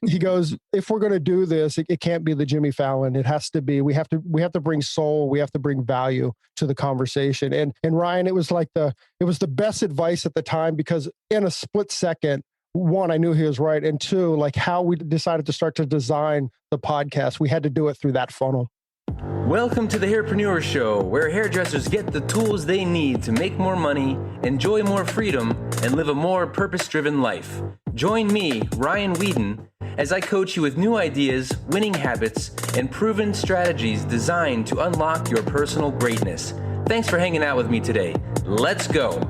he goes, if we're going to do this, it can't be the Jimmy Fallon. It has to be, we have to bring soul. We have to bring value to the conversation. And Ryan, it was the best advice at the time, because in a split second, one, I knew he was right. And two, like how we decided to start to design the podcast, we had to do it through that funnel. Welcome to the Hairpreneur Show, where hairdressers get the tools they need to make more money, enjoy more freedom, and live a more purpose-driven life. Join me, Ryan Weeden, as I coach you with new ideas, winning habits, and proven strategies designed to unlock your personal greatness. Thanks for hanging out with me today. Let's go.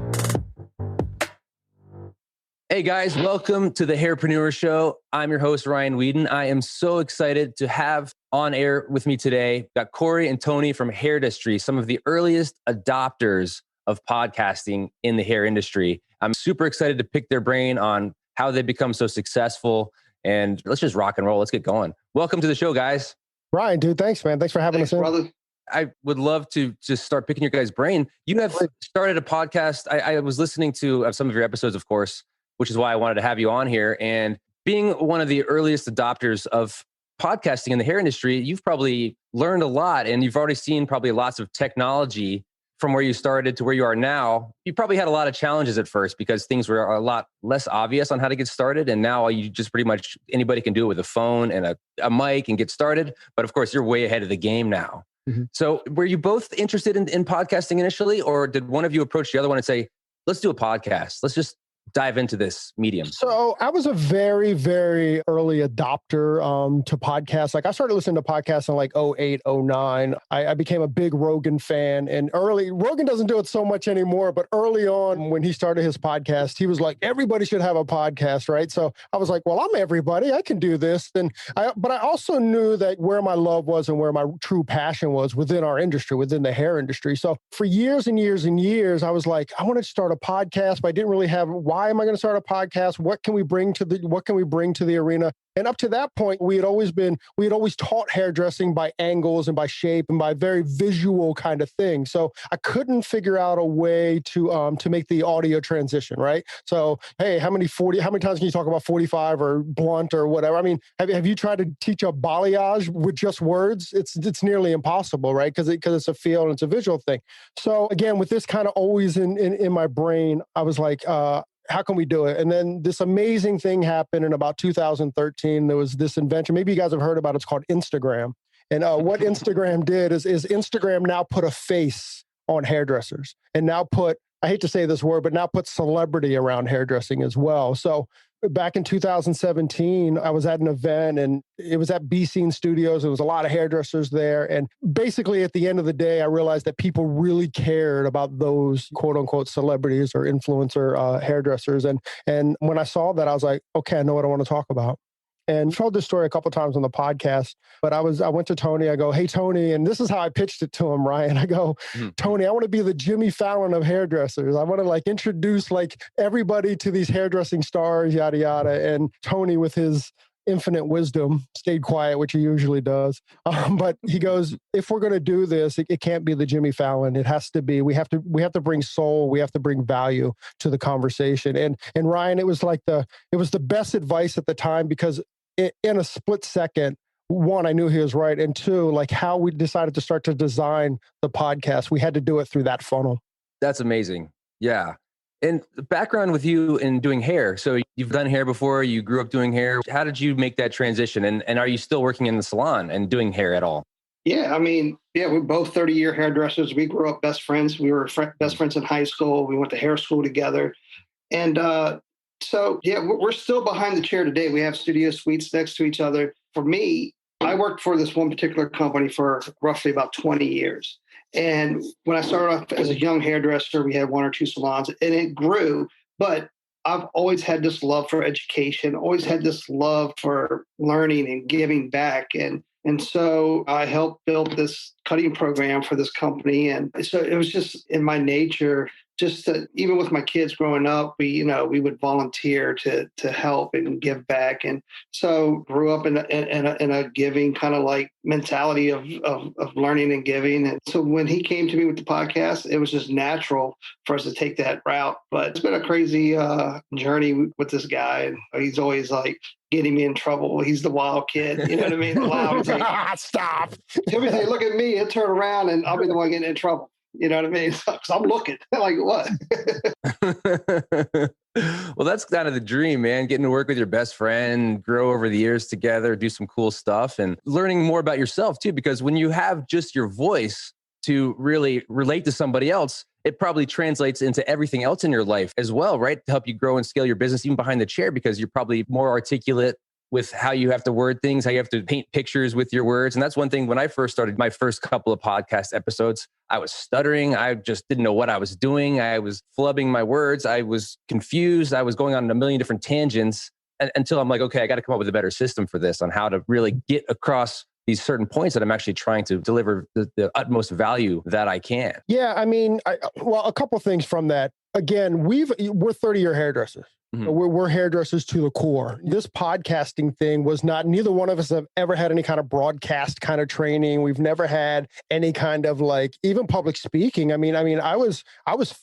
Hey guys, welcome to the Hairpreneur Show. I'm your host, Ryan Weeden. I am so excited to have on air with me today, got Corey and Tony from Hairdustry, some of the earliest adopters of podcasting in the hair industry. I'm super excited to pick their brain on how they become so successful, and let's just rock and roll. Let's get going. Welcome to the show, guys. Ryan, dude, thanks, man. Thanks for having us in. Brother. I would love to just start picking your guys' brain. You have started a podcast. I was listening to some of your episodes, of course, which is why I wanted to have you on here. And being one of the earliest adopters of podcasting in the hair industry, you've probably learned a lot, and you've already seen probably lots of technology from where you started to where you are now. You probably had a lot of challenges at first because things were a lot less obvious on how to get started. And now you just pretty much, anybody can do it with a phone and a mic and get started. But of course, you're way ahead of the game now. Mm-hmm. So were you both interested in podcasting initially, or did one of you approach the other one and say, let's do a podcast? Let's just dive into this medium? So I was a very, very early adopter to podcasts. Like I started listening to podcasts in like 08, 09. I became a big Rogan fan, and Rogan doesn't do it so much anymore, but early on when he started his podcast, he was like, everybody should have a podcast, right? So I was like, well, I'm everybody. I can do this. But I also knew that where my love was and where my true passion was within our industry, within the hair industry. So for years and years and years, I was like, I wanted to start a podcast, but I didn't really have, why am I going to start a podcast? What can we bring to the arena? And up to that point, we had always taught hairdressing by angles and by shape and by very visual kind of thing. So I couldn't figure out a way to make the audio transition, right? So, hey, how many times can you talk about 45 or blunt or whatever? I mean, have you tried to teach a balayage with just words? It's nearly impossible, right? Because it's a feel and it's a visual thing. So again, with this kind of always in my brain, I was like, how can we do it? And then this amazing thing happened in about 2013. There was this invention. Maybe you guys have heard about it. It's called Instagram. And what Instagram did is Instagram now put a face on hairdressers and now I hate to say this word, but now put celebrity around hairdressing as well. So back in 2017, I was at an event and it was at B Scene Studios. There was a lot of hairdressers there. And basically at the end of the day, I realized that people really cared about those quote unquote celebrities or influencer hairdressers. And when I saw that, I was like, okay, I know what I want to talk about. And I've told this story a couple of times on the podcast, but I went to Tony. I go, hey, Tony, and this is how I pitched it to him, Ryan. I go, Tony, I want to be the Jimmy Fallon of hairdressers. I want to introduce everybody to these hairdressing stars, yada, yada. And Tony, with his infinite wisdom, stayed quiet, which he usually does. But he goes, if we're going to do this, it can't be the Jimmy Fallon. It has to be, we have to bring soul. We have to bring value to the conversation. And Ryan, it was the best advice at the time, because in a split second, one, I knew he was right. And two, how we decided to start to design the podcast, we had to do it through that funnel. That's amazing. Yeah. And the background with you in doing hair. So you've done hair before, you grew up doing hair. How did you make that transition? And are you still working in the salon and doing hair at all? Yeah, we're both 30-year hairdressers. We grew up best friends. We were best friends in high school. We went to hair school together. And we're still behind the chair today. We have studio suites next to each other. For me, I worked for this one particular company for roughly about 20 years. And when I started off as a young hairdresser, we had one or two salons, and it grew. But I've always had this love for education, always had this love for learning and giving back. And so I helped build this cutting program for this company. And so it was just in my nature just even with my kids growing up, we would volunteer to help and give back. And so grew up in a giving kind of like mentality of learning and giving. And so when he came to me with the podcast, it was just natural for us to take that route. But it's been a crazy journey with this guy. He's always like getting me in trouble. He's the wild kid. You know what I mean? The loud kid. Stop. He'll be like, look at me. He'll turn around and I'll be the one getting in trouble. You know what I mean? Because I'm looking like, what? Well, that's kind of the dream, man. Getting to work with your best friend, grow over the years together, do some cool stuff, and learning more about yourself too. Because when you have just your voice to really relate to somebody else, it probably translates into everything else in your life as well, right? To help you grow and scale your business, even behind the chair, because you're probably more articulate with how you have to word things, how you have to paint pictures with your words. And that's one thing when I first started my first couple of podcast episodes, I was stuttering. I just didn't know what I was doing. I was flubbing my words. I was confused. I was going on a million different tangents until I'm like, okay, I got to come up with a better system for this on how to really get across these certain points that I'm actually trying to deliver the utmost value that I can. Yeah, I mean, a couple things from that. Again, we're 30-year hairdressers. Mm-hmm. We're hairdressers to the core. This podcasting thing was not, neither one of us have ever had any kind of broadcast kind of training. We've never had any kind of like, even public speaking. I mean, I was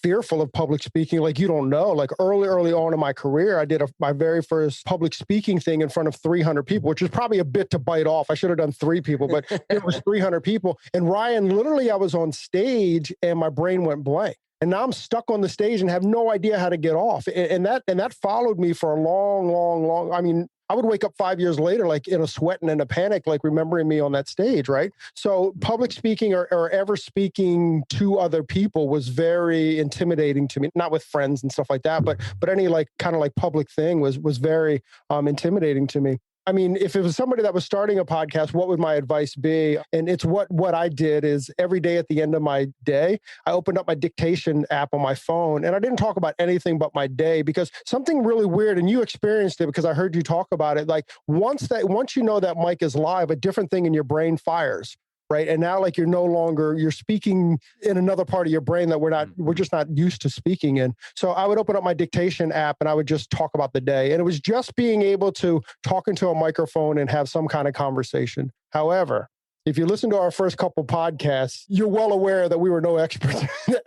fearful of public speaking. Like, you don't know, like early on in my career, I did my very first public speaking thing in front of 300 people, which is probably a bit to bite off. I should have done 3 people, but it was 300 people. And Ryan, literally I was on stage and my brain went blank. And now I'm stuck on the stage and have no idea how to get off. And that followed me for a long, I mean, I would wake up 5 years later, like in a sweat and in a panic, like remembering me on that stage, right? So public speaking or ever speaking to other people was very intimidating to me, not with friends and stuff like that, but any like kind of like public thing was very intimidating to me. I mean, if it was somebody that was starting a podcast, what would my advice be? And it's what I did is every day at the end of my day, I opened up my dictation app on my phone and I didn't talk about anything but my day, because something really weird, and you experienced it because I heard you talk about it. Like once you know that mic is live, a different thing in your brain fires. Right. And now like you're speaking in another part of your brain that we're just not used to speaking in. So I would open up my dictation app and I would just talk about the day. And it was just being able to talk into a microphone and have some kind of conversation. However, if you listen to our first couple podcasts, you're well aware that we were no experts at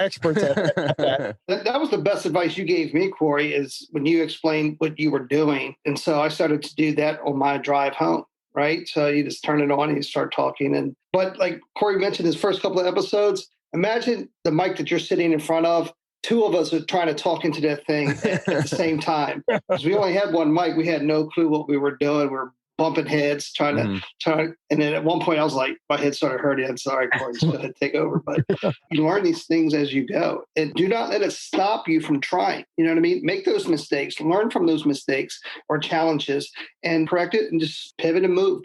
that. That was the best advice you gave me, Corey, is when you explained what you were doing. And so I started to do that on my drive home. Right. So you just turn it on and you start talking. But like Corey mentioned, his first couple of episodes, imagine the mic that you're sitting in front of. 2 of us are trying to talk into that thing at the same time. Because we only had one mic. We had no clue what we were doing. We were bumping heads, trying to. And then at one point I was like, my head started hurting. I'm sorry, Corey, just go ahead and take over. But you learn these things as you go. And do not let it stop you from trying. You know what I mean? Make those mistakes, learn from those mistakes or challenges and correct it and just pivot and move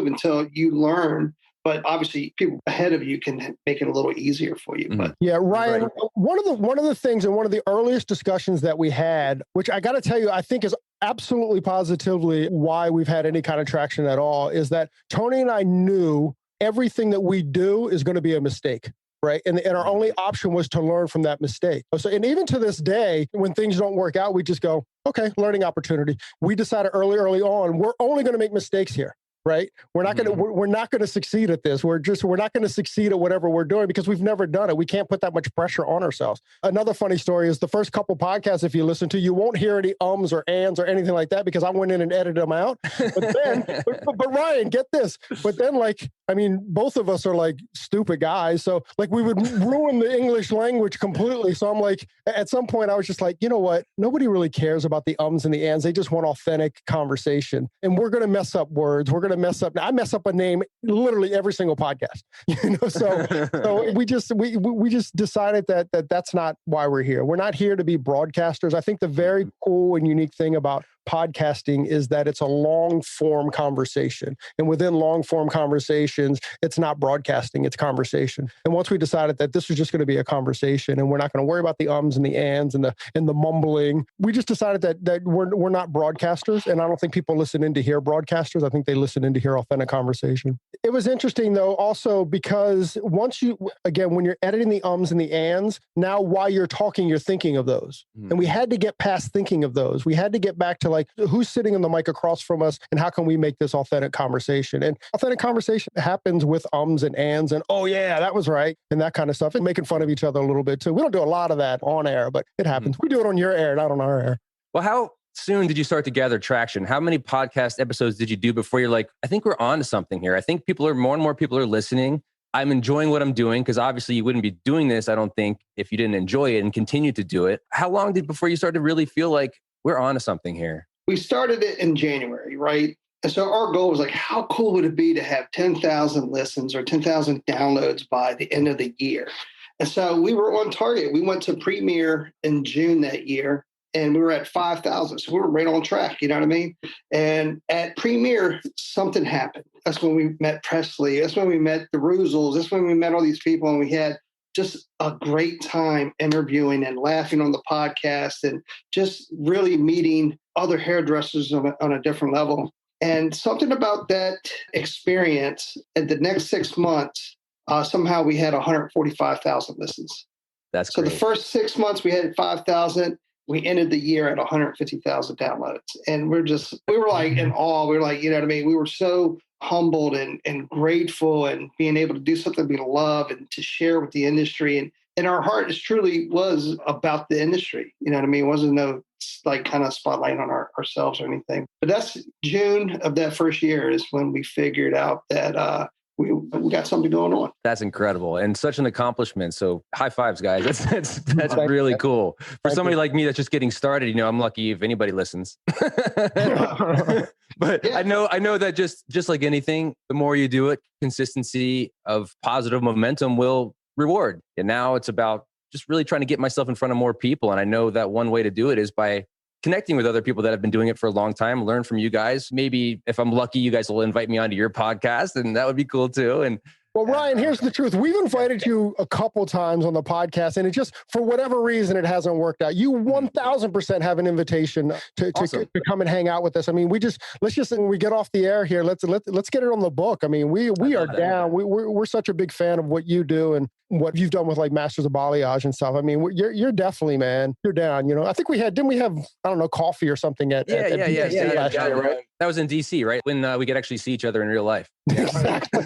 until you learn. But obviously, people ahead of you can make it a little easier for you. But yeah, Ryan, right. One of the things and one of the earliest discussions that we had, which I got to tell you, I think is absolutely positively why we've had any kind of traction at all, is that Tony and I knew everything that we do is going to be a mistake. Right. And our only option was to learn from that mistake. So, and even to this day, when things don't work out, we just go, okay, learning opportunity. We decided early on, we're only going to make mistakes here. Right. We're not going to succeed at this. We're not going to succeed at whatever we're doing because we've never done it. We can't put that much pressure on ourselves. Another funny story is the first couple podcasts, if you listen to, you won't hear any ums or ands or anything like that because I went in and edited them out. But then, but Ryan, get this. But then like, I mean, both of us are like stupid guys. So like we would ruin the English language completely. So I'm like, at some point I was just like, you know what? Nobody really cares about the ums and the ands. They just want authentic conversation. And we're going to mess up words. We're going to mess up. I mess up a name literally every single podcast, so we just decided that that's not why we're here. We're not here to be broadcasters. I think the very cool and unique thing about podcasting is that it's a long form conversation. And within long form conversations, it's not broadcasting, it's conversation. And once we decided that this was just going to be a conversation and we're not going to worry about the ums and the ands and the mumbling, we just decided that we're not broadcasters. And I don't think people listen in to hear broadcasters. I think they listen in to hear authentic conversation. It was interesting though, also because when you're editing the ums and the ands, now while you're talking, you're thinking of those. And we had to get past thinking of those. We had to get back to like, who's sitting on the mic across from us and how can we make this authentic conversation? And authentic conversation happens with ums and ands and, oh yeah, that was right. And that kind of stuff and making fun of each other a little bit too. We don't do a lot of that on air, but it happens. We do it on your air, not on our air. Well, how soon did you start to gather traction? How many podcast episodes did you do before you're like, I think we're on to something here. I think more and more people are listening. I'm enjoying what I'm doing because obviously you wouldn't be doing this, I don't think, if you didn't enjoy it and continue to do it. How long before you started to really feel like we're on to something here? We started it in January, right? And so our goal was like, how cool would it be to have 10,000 listens or 10,000 downloads by the end of the year? And so we were on target. We went to premiere in June that year and we were at 5,000. So we were right on track, you know what I mean? And at premiere, something happened. That's when we met Presley. That's when we met the Rusels. That's when we met all these people and we had just a great time interviewing and laughing on the podcast and just really meeting other hairdressers on a different level. And something about that experience in the next 6 months, somehow we had 145,000 listens. That's so great. The first 6 months we had 5,000. We ended the year at 150,000 downloads. And we were like in awe. We were like, you know what I mean? We were so humbled and grateful and being able to do something we love and to share with the industry. And our heart truly was about the industry. You know what I mean? It wasn't no like kind of spotlight on ourselves or anything. But that's June of that first year is when we figured out that we got something going on. That's incredible and such an accomplishment. So high fives, guys. That's really cool. For somebody like me that's just getting started, you know, I'm lucky if anybody listens. But yeah. I know that just like anything, the more you do it, consistency of positive momentum will reward. And now it's about just really trying to get myself in front of more people. And I know that one way to do it is by connecting with other people that have been doing it for a long time, learn from you guys. Maybe if I'm lucky, you guys will invite me onto your podcast and that would be cool too. And well, Ryan, here's the truth. We've invited you a couple times on the podcast and it just, for whatever reason, it hasn't worked out. You 1000% have an invitation to come and hang out with us. I mean, let's just, when we get off the air here, let's get it on the book. I mean, we are down. We're such a big fan of what you do and what you've done with like Masters of Balayage and stuff. I mean, you're definitely, man, you're down, you know. I think didn't we have, I don't know, coffee or something at DC last year, right? That was in DC, right? When we could actually see each other in real life. Exactly.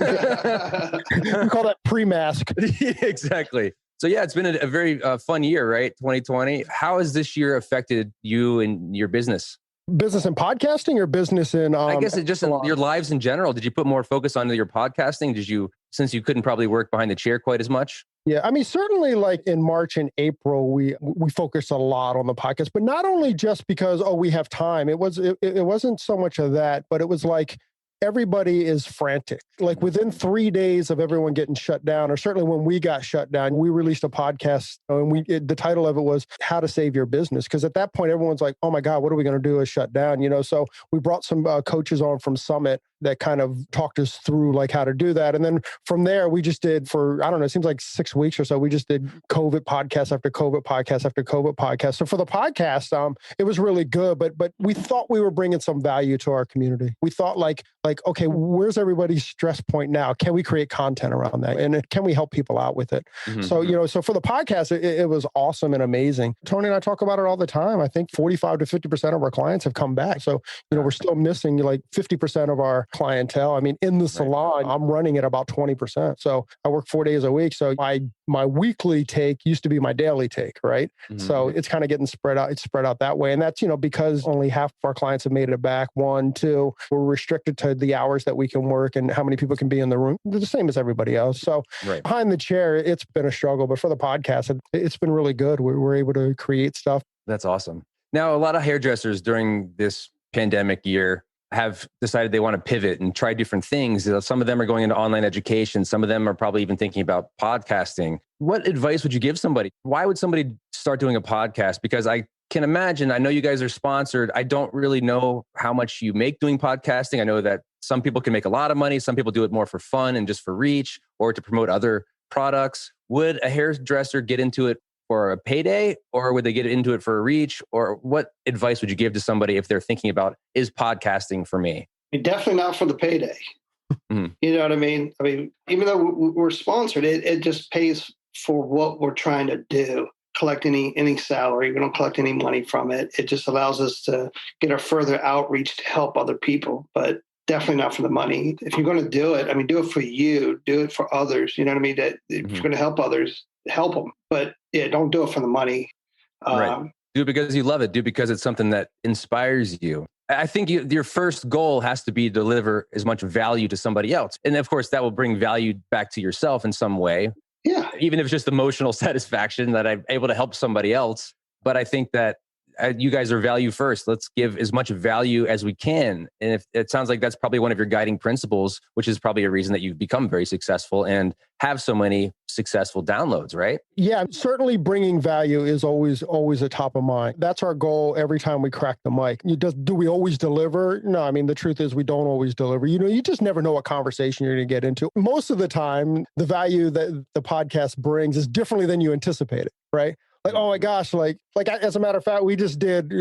We call that pre-mask. Exactly. So yeah, it's been a very fun year, right? 2020. How has this year affected you and your business? Business in podcasting or business in... I guess it just in your lives in general. Did you put more focus on your podcasting? Since you couldn't probably work behind the chair quite as much? Yeah, I mean, certainly like in March and April, we focused a lot on the podcast, but not only just because, we have time. It wasn't so much of that, but it was like, everybody is frantic. Like within 3 days of everyone getting shut down, or certainly when we got shut down, we released a podcast and the title of it was How to Save Your Business. Because at that point, everyone's like, oh my God, what are we going to do is shut down? You know, so we brought some coaches on from Summit that kind of talked us through like how to do that. And then from there, we just did for, I don't know, it seems like 6 weeks or so, we just did COVID podcast after COVID podcast after COVID podcast. So for the podcast, it was really good, but we thought we were bringing some value to our community. We thought like, okay, where's everybody's stress point now? Can we create content around that? And can we help people out with it? Mm-hmm. So, you know, so for the podcast, it was awesome and amazing. Tony and I talk about it all the time. I think 45 to 50% of our clients have come back. So, you know, we're still missing like 50% of our clientele. I mean, in the salon, I'm running at about 20%. So I work 4 days a week. So my weekly take used to be my daily take, right? Mm-hmm. So it's kind of getting spread out. It's spread out that way. And that's, you know, because only half of our clients have made it back. 1, 2, we're restricted to the hours that we can work and how many people can be in the room. They're the same as everybody else. So behind the chair, it's been a struggle. But for the podcast, it's been really good. We're able to create stuff. That's awesome. Now, a lot of hairdressers during this pandemic year have decided they want to pivot and try different things. Some of them are going into online education. Some of them are probably even thinking about podcasting. What advice would you give somebody? Why would somebody start doing a podcast? Because I can imagine, I know you guys are sponsored. I don't really know how much you make doing podcasting. I know that some people can make a lot of money. Some people do it more for fun and just for reach or to promote other products. Would a hairdresser get into it for a payday, or would they get into it for a reach? Or what advice would you give to somebody if they're thinking about, is podcasting for me? Definitely not for the payday. Mm-hmm. You know what I mean? I mean, even though we're sponsored, it just pays for what we're trying to do. Collect any salary. We don't collect any money from it. It just allows us to get a further outreach to help other people, but definitely not for the money. If you're going to do it, I mean, do it for you, do it for others. You know what I mean? That if you're going to help others, help them. But yeah, don't do it for the money. Right. Do it because you love it. Do it because it's something that inspires you. I think your first goal has to be to deliver as much value to somebody else. And of course, that will bring value back to yourself in some way. Yeah. Even if it's just emotional satisfaction that I'm able to help somebody else. But I think that you guys are value first. Let's give as much value as we can. And if it sounds like that's probably one of your guiding principles, which is probably a reason that you've become very successful and have so many successful downloads, right? Yeah, certainly bringing value is always a top of mind. That's our goal every time we crack the mic. Do we always deliver? No, I mean, the truth is we don't always deliver. You know, you just never know what conversation you're going to get into. Most of the time, the value that the podcast brings is differently than you anticipated, right? Like, oh my gosh, like as a matter of fact, we just did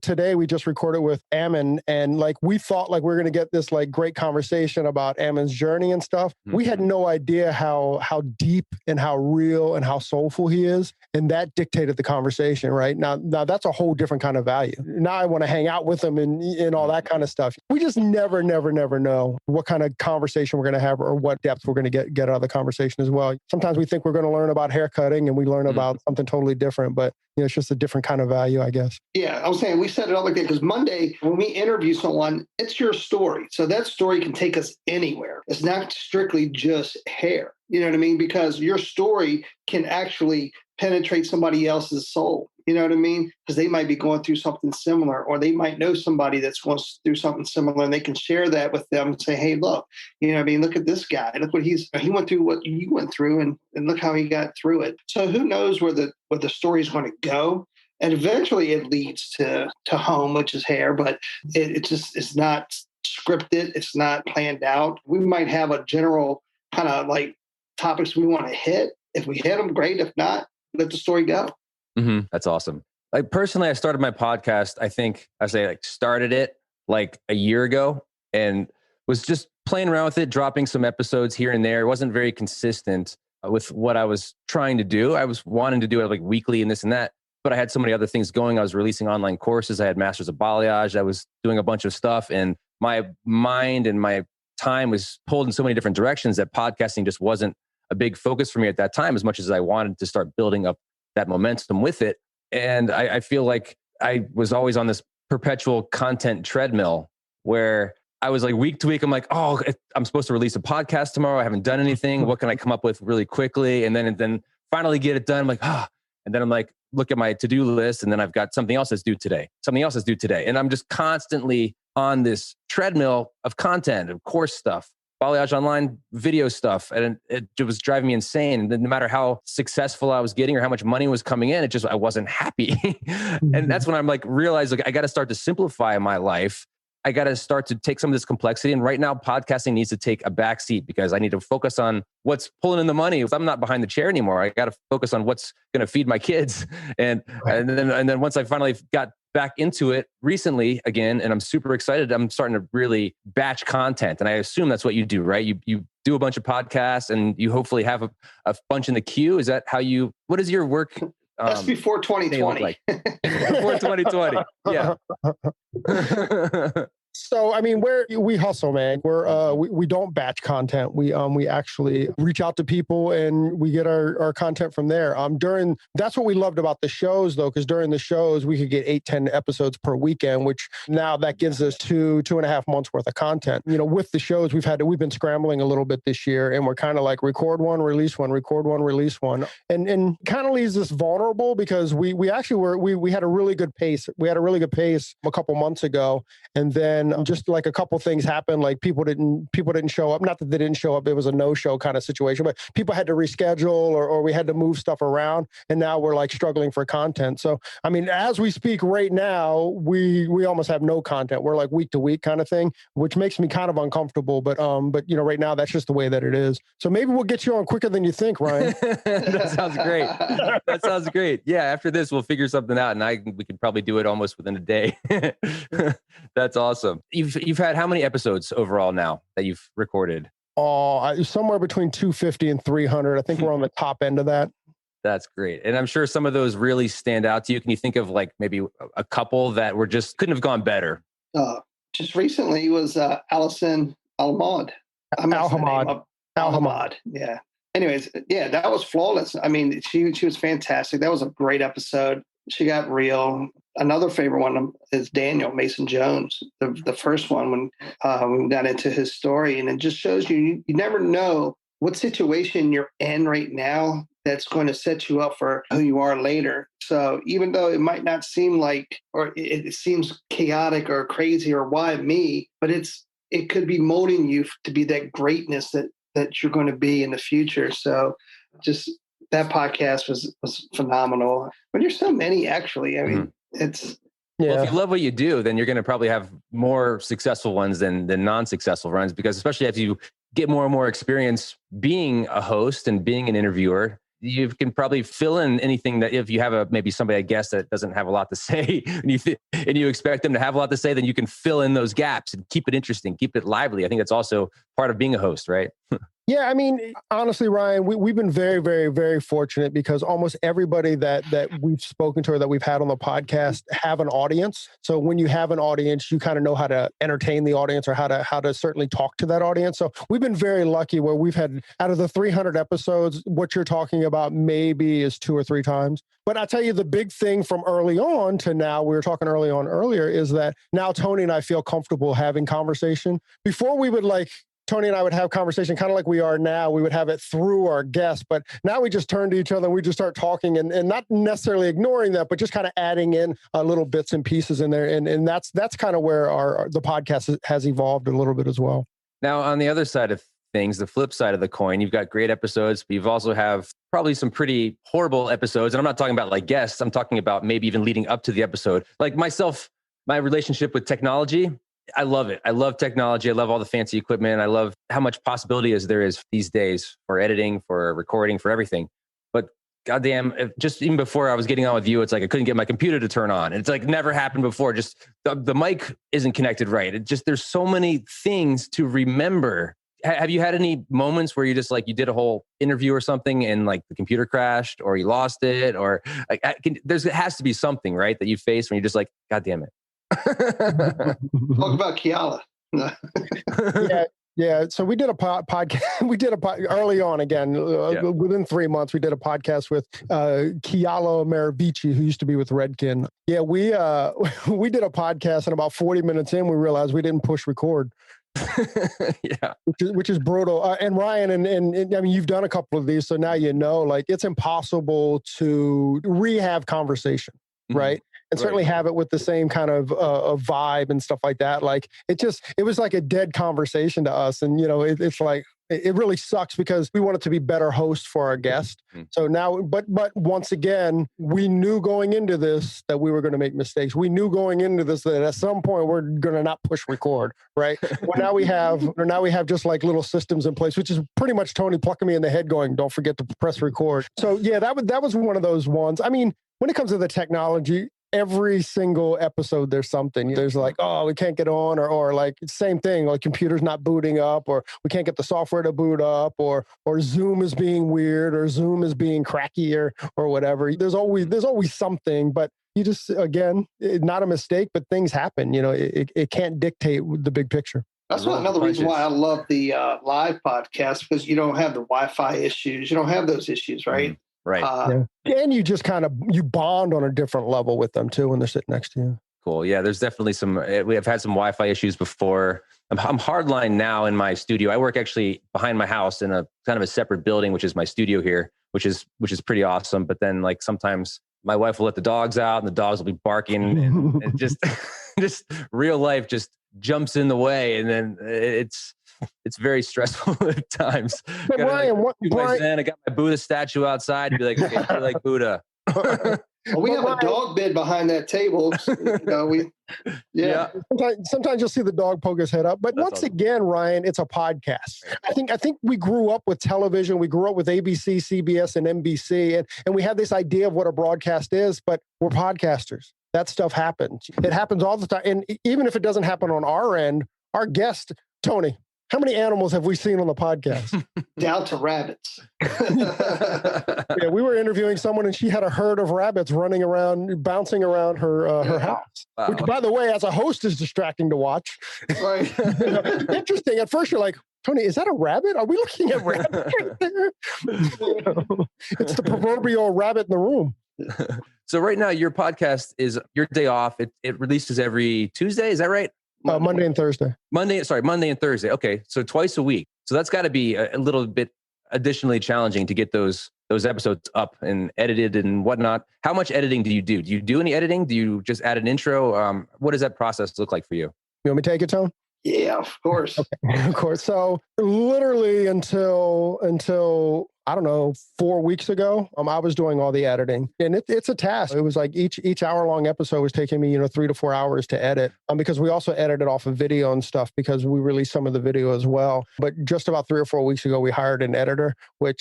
today, we just recorded with Ammon, and like we thought like we were going to get this like great conversation about Ammon's journey and stuff. Mm-hmm. We had no idea how deep and how real and how soulful he is. And that dictated the conversation, right? Now that's a whole different kind of value. Now I want to hang out with him and all that kind of stuff. We just never know what kind of conversation we're going to have or what depth we're going to get out of the conversation as well. Sometimes we think we're going to learn about hair cutting and we learn about something totally different, but you know, it's just a different kind of value, I guess. Yeah, I was saying we set it up like that because Monday, when we interview someone, it's your story. So that story can take us anywhere. It's not strictly just hair. You know what I mean? Because your story can actually penetrate somebody else's soul. You know what I mean? Because they might be going through something similar, or they might know somebody that's going through something similar, and they can share that with them and say, hey, look, you know what I mean? Look at this guy. Look what he went through what you went through, and look how he got through it. So who knows where the story is going to go? And eventually it leads to home, which is hair, but it's not scripted. It's not planned out. We might have a general kind of like topics we want to hit. If we hit them, great. If not, let the story go. Mm-hmm. That's awesome. Like personally, I started my podcast. I think started it like a year ago and was just playing around with it, dropping some episodes here and there. It wasn't very consistent with what I was trying to do. I was wanting to do it like weekly and this and that, but I had so many other things going. I was releasing online courses. I had Masters of Balayage. I was doing a bunch of stuff, and my mind and my time was pulled in so many different directions that podcasting just wasn't a big focus for me at that time, as much as I wanted to start building up that momentum with it. And I feel like I was always on this perpetual content treadmill where I was like week to week, I'm like, oh, I'm supposed to release a podcast tomorrow. I haven't done anything. What can I come up with really quickly? And then finally get it done. I'm like, and then I'm like, look at my to-do list. And then I've got something else that's due today. And I'm just constantly on this treadmill of content, of course stuff, Balayage online video stuff. And it was driving me insane. And no matter how successful I was getting or how much money was coming in, I wasn't happy. And that's when I'm like, realized like I got to start to simplify my life. I got to start to take some of this complexity. And right now, podcasting needs to take a back seat because I need to focus on what's pulling in the money. I'm not behind the chair anymore. I got to focus on what's going to feed my kids. And then once I finally got back into it recently again, and I'm super excited, I'm starting to really batch content. And I assume that's what you do, right? You do a bunch of podcasts and you hopefully have a bunch in the queue. Is that how what is your work? That's before 2020. Like? Before 2020. Yeah. So, I mean, we hustle, man. We don't batch content. We actually reach out to people and we get our content from there. That's what we loved about the shows though, because during the shows we could get 8-10 episodes per weekend, which now that gives us 2.5 months worth of content. You know, with the shows we've been scrambling a little bit this year, and we're kind of like record one, release one, record one, release one, and kind of leaves us vulnerable because we actually we had a really good pace. We had a really good pace a couple months ago, and then then just like a couple things happened, like people didn't show up. Not that they didn't show up, it was a no-show kind of situation, but people had to reschedule or we had to move stuff around, and now we're like struggling for content. So, I mean, as we speak right now, we almost have no content. We're like week to week kind of thing, which makes me kind of uncomfortable. But you know, right now that's just the way that it is. So maybe we'll get you on quicker than you think, Ryan. That sounds great. That sounds great. Yeah, after this, we'll figure something out, and we can probably do it almost within a day. That's awesome. You've had how many episodes overall now that you've recorded? Somewhere between 250 and 300. I think we're on the top end of that. That's great. And I'm sure some of those really stand out to you. Can you think of like maybe a couple that were just couldn't have gone better? Just recently was Allison Alhamad. Alhamad. Yeah. Anyways, yeah, that was flawless. I mean, she was fantastic. That was a great episode. She got real. Another favorite one is Daniel Mason Jones, the first one when we got into his story. And it just shows you never know what situation you're in right now that's going to set you up for who you are later. So even though it might not seem like, or it seems chaotic or crazy or why me, but it could be molding you to be that greatness that you're going to be in the future. So just that podcast was phenomenal. But there's so many, actually. I mean, it's... Yeah. Well, if you love what you do, then you're going to probably have more successful ones than non-successful ones, because especially as you get more and more experience being a host and being an interviewer, you can probably fill in anything that if you have maybe somebody, I guess, that doesn't have a lot to say and you expect them to have a lot to say, then you can fill in those gaps and keep it interesting, keep it lively. I think that's also part of being a host, right? Yeah, I mean, honestly, Ryan, we've been very, very, very fortunate because almost everybody that we've spoken to or that we've had on the podcast have an audience. So when you have an audience, you kind of know how to entertain the audience or how to certainly talk to that audience. So we've been very lucky where we've had, out of the 300 episodes, what you're talking about maybe is 2 or 3 times. But I tell you, the big thing from early on to now, we were talking earlier, is that now Tony and I feel comfortable having conversation. Before we would Tony and I would have conversation kind of like we are now. We would have it through our guests, but now we just turn to each other and we just start talking and not necessarily ignoring that, but just kind of adding in little bits and pieces in there. And that's kind of where the podcast has evolved a little bit as well. Now, on the other side of things, the flip side of the coin, you've got great episodes, but you've also have probably some pretty horrible episodes. And I'm not talking about like guests. I'm talking about maybe even leading up to the episode. Like myself, my relationship with technology, I love it. I love technology. I love all the fancy equipment. I love how much possibility there is these days for editing, for recording, for everything. But goddamn, just even before I was getting on with you, it's like I couldn't get my computer to turn on. And it's like never happened before. Just the mic isn't connected right. There's so many things to remember. Have you had any moments where you just like you did a whole interview or something and like the computer crashed or you lost it, or like it has to be something, right, that you face when you're just like, God damn it. Talk about Kiala. Yeah. So we did a podcast. Early on again, within 3 months, we did a podcast with Kiala Maravici, who used to be with Redkin. Yeah, we did a podcast, and about 40 minutes in, we realized we didn't push record. Yeah, which is brutal. And Ryan, and I mean, you've done a couple of these, so now you know, like it's impossible to re-have conversation, right? And certainly have it with the same kind of vibe and stuff like that. Like it was like a dead conversation to us. And, you know, it's like, it really sucks because we wanted to be better hosts for our guest. So now, but once again, we knew going into this that we were going to make mistakes. We knew going into this that at some point we're going to not push record, right? Well, now we have just like little systems in place, which is pretty much Tony plucking me in the head going, don't forget to press record. So yeah, that was one of those ones. I mean, when it comes to the technology, every single episode, there's something. There's like, oh, we can't get on, or like same thing, like computer's not booting up, or we can't get the software to boot up, or Zoom is being weird, or Zoom is being cracky, or whatever. There's always something, but you just, again, not a mistake, but things happen. You know, it can't dictate the big picture. That's another reason why I love the live podcast, because you don't have the Wi-Fi issues. You don't have those issues, right? Right. And you just you bond on a different level with them too when they're sitting next to you. Cool. Yeah, there's definitely we have had some Wi-Fi issues before. I'm hardline now in my studio. I work actually behind my house in a kind of a separate building, which is my studio here, which is pretty awesome. But then like sometimes my wife will let the dogs out and the dogs will be barking and just real life just jumps in the way, and then it's very stressful at times. But Ryan, I got my Buddha statue outside and be like, okay, I like Buddha. Well, we have a dog bed behind that table. Sometimes you'll see the dog poke his head up. But once again, Ryan, it's a podcast. I think we grew up with television. We grew up with ABC, CBS, and NBC. And we have this idea of what a broadcast is, but we're podcasters. That stuff happens. It happens all the time. And even if it doesn't happen on our end, our guest, Tony, how many animals have we seen on the podcast? Down to rabbits. Yeah, we were interviewing someone and she had a herd of rabbits running around, bouncing around her house. Wow. Which, by the way, as a host is distracting to watch. Right. Interesting. At first you're like, Tony, is that a rabbit? Are we looking at rabbit right there? It's the proverbial rabbit in the room. So right now your podcast is your day off. It releases every Tuesday. Is that right? Monday and Thursday. Monday and Thursday. Okay. So twice a week. So that's got to be a little bit additionally challenging to get those episodes up and edited and whatnot. How much editing do you do? Do you do any editing? Do you just add an intro? What does that process look like for you? You want me to take it, Tone? Yeah, of course. Okay. Of course. So literally until I don't know, 4 weeks ago, I was doing all the editing, and it's a task. It was like each hour-long episode was taking me, 3 to 4 hours to edit, because we also edited off of video and stuff because we released some of the video as well. But just about 3 or 4 weeks ago, we hired an editor, I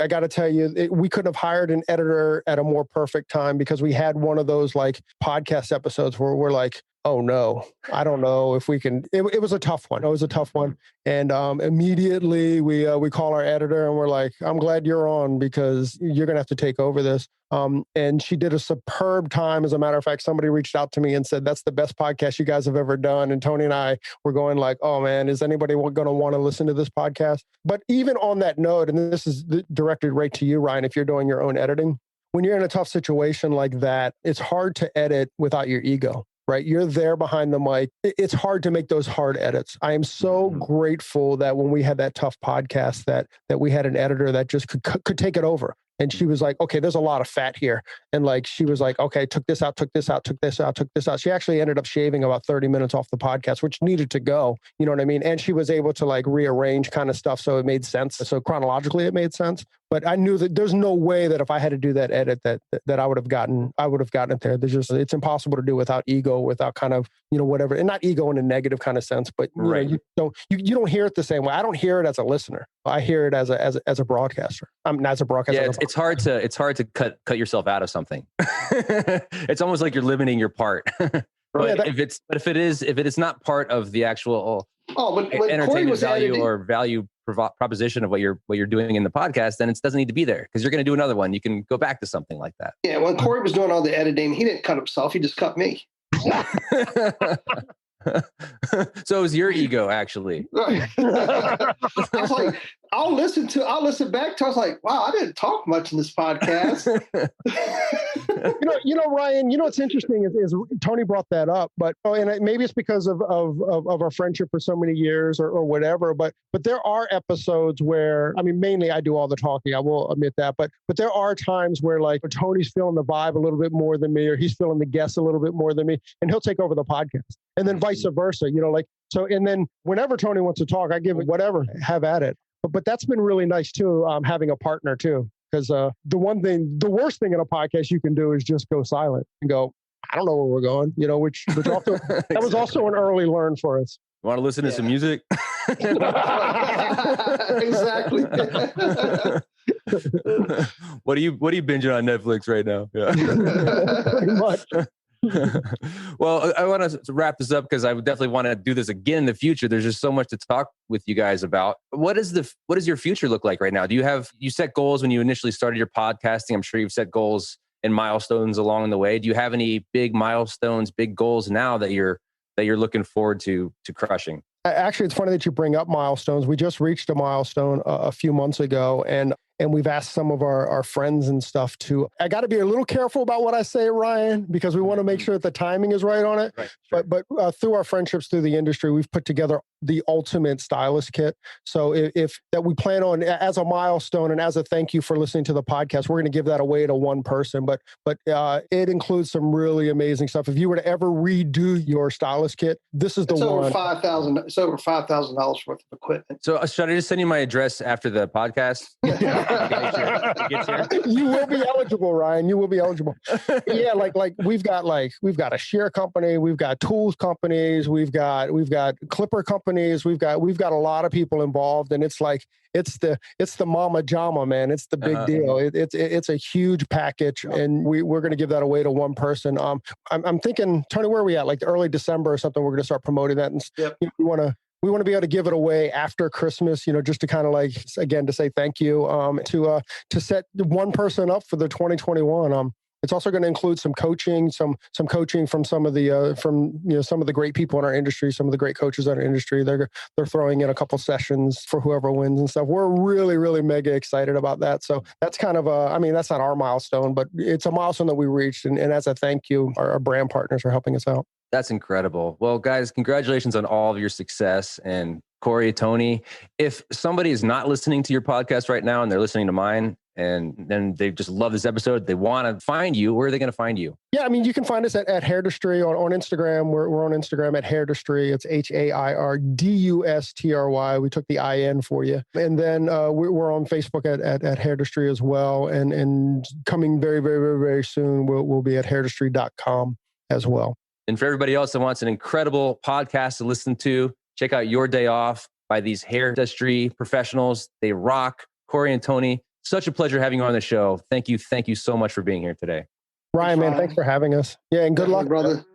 got to tell you, we couldn't have hired an editor at a more perfect time, because we had one of those like podcast episodes where we're like, oh no, I don't know if we can. It was a tough one. It was a tough one. And immediately we call our editor and we're like, I'm glad you're on, because you're going to have to take over this. And she did a superb time. As a matter of fact, somebody reached out to me and said, that's the best podcast you guys have ever done. And Tony and I were going like, oh man, is anybody going to want to listen to this podcast? But even on that note, and this is directed right to you, Ryan, if you're doing your own editing, when you're in a tough situation like that, it's hard to edit without your ego. Right? You're there behind the mic. It's hard to make those hard edits. I am so grateful that when we had that tough podcast that we had an editor that just could take it over. And she was like, okay, there's a lot of fat here. And like, she was like, okay, took this out. She actually ended up shaving about 30 minutes off the podcast, which needed to go. You know what I mean? And she was able to like rearrange kind of stuff. So it made sense. So chronologically, it made sense. But I knew that there's no way that if I had to do that edit that I would have gotten it there. It's impossible to do without ego, without kind of, whatever. And not ego in a negative kind of sense, but you don't hear it the same way. I don't hear it as a listener. I hear it as a broadcaster. Not as a broadcaster. Yeah, it's hard to cut yourself out of something. It's almost like you're limiting your part. But if it is not part of the actual entertainment value or value proposition of what you're doing in the podcast, then it doesn't need to be there, because you're going to do another one. You can go back to something like that. Yeah, when Corey was doing all the editing, he didn't cut himself; he just cut me. So it was your ego, actually. Right. I was like, I'll listen back to. I was like, wow, I didn't talk much in this podcast. Ryan. What's interesting is Tony brought that up, but and maybe it's because of our friendship for so many years or whatever. But there are episodes where, mainly I do all the talking. I will admit that, but there are times where like Tony's feeling the vibe a little bit more than me, or he's feeling the guests a little bit more than me, and he'll take over the podcast, and then vice versa. So, and then whenever Tony wants to talk, I give it whatever, have at it. But that's been really nice too, having a partner too. Because the worst thing in a podcast you can do is just go silent and go, I don't know where we're going, which also, that was also an early learn for us. You want to listen to some music? Exactly. What are you binging on Netflix right now? Yeah. Pretty much. Well, I want to wrap this up because I would definitely want to do this again in the future. There's just so much to talk with you guys about. What does your future look like right now? You set goals when you initially started your podcasting? I'm sure you've set goals and milestones along the way. Do you have any big milestones, big goals now that you're looking forward to crushing? Actually, it's funny that you bring up milestones. We just reached a milestone a few months ago, and And we've asked some of our friends and stuff to, I got to be a little careful about what I say, Ryan, because we want to make sure that the timing is right on it. Right, sure. But through our friendships through the industry, we've put together the ultimate stylist kit. So if that we plan on as a milestone and as a thank you for listening to the podcast, we're going to give that away to one person. But it includes some really amazing stuff. If you were to ever redo your stylist kit, this is the one. It's over $5,000 worth of equipment. So should I just send you my address after the podcast? You will be eligible, Ryan. You will be eligible. Yeah, like we've got a shear company, we've got tools companies, we've got clipper companies, we've got a lot of people involved, and it's like it's the mama jama, man. It's the big deal. It's a huge package, and we're going to give that away to one person. I'm thinking, Tony, where are we at? Like early December or something. We're going to start promoting that, and yep. we want to be able to give it away after Christmas, just to kind of like, again, to say thank you, to set one person up for the 2021. It's also going to include some coaching, some coaching from some of the some of the great people in our industry, some of the great coaches in our industry. They're throwing in a couple sessions for whoever wins and stuff. We're really, really mega excited about that. So that's kind of that's not our milestone, but it's a milestone that we reached. And as a thank you, our brand partners are helping us out. That's incredible. Well, guys, congratulations on all of your success. And Corey, Tony, if somebody is not listening to your podcast right now and they're listening to mine, and then they just love this episode, they want to find you, where are they going to find you? Yeah, you can find us at Hairdustry on Instagram. We're on Instagram at Hairdustry. It's HAIRDUSTRY. We took the IN for you. And then we're on Facebook at Hairdustry as well. And coming very, very, very, very soon, we'll be at hairdustry.com as well. And for everybody else that wants an incredible podcast to listen to, check out Your Day Off by these Hairdustry professionals. They rock. Corey and Tony, such a pleasure having you on the show. Thank you so much for being here today. Ryan, man, thanks for having us. Yeah, and good luck, brother.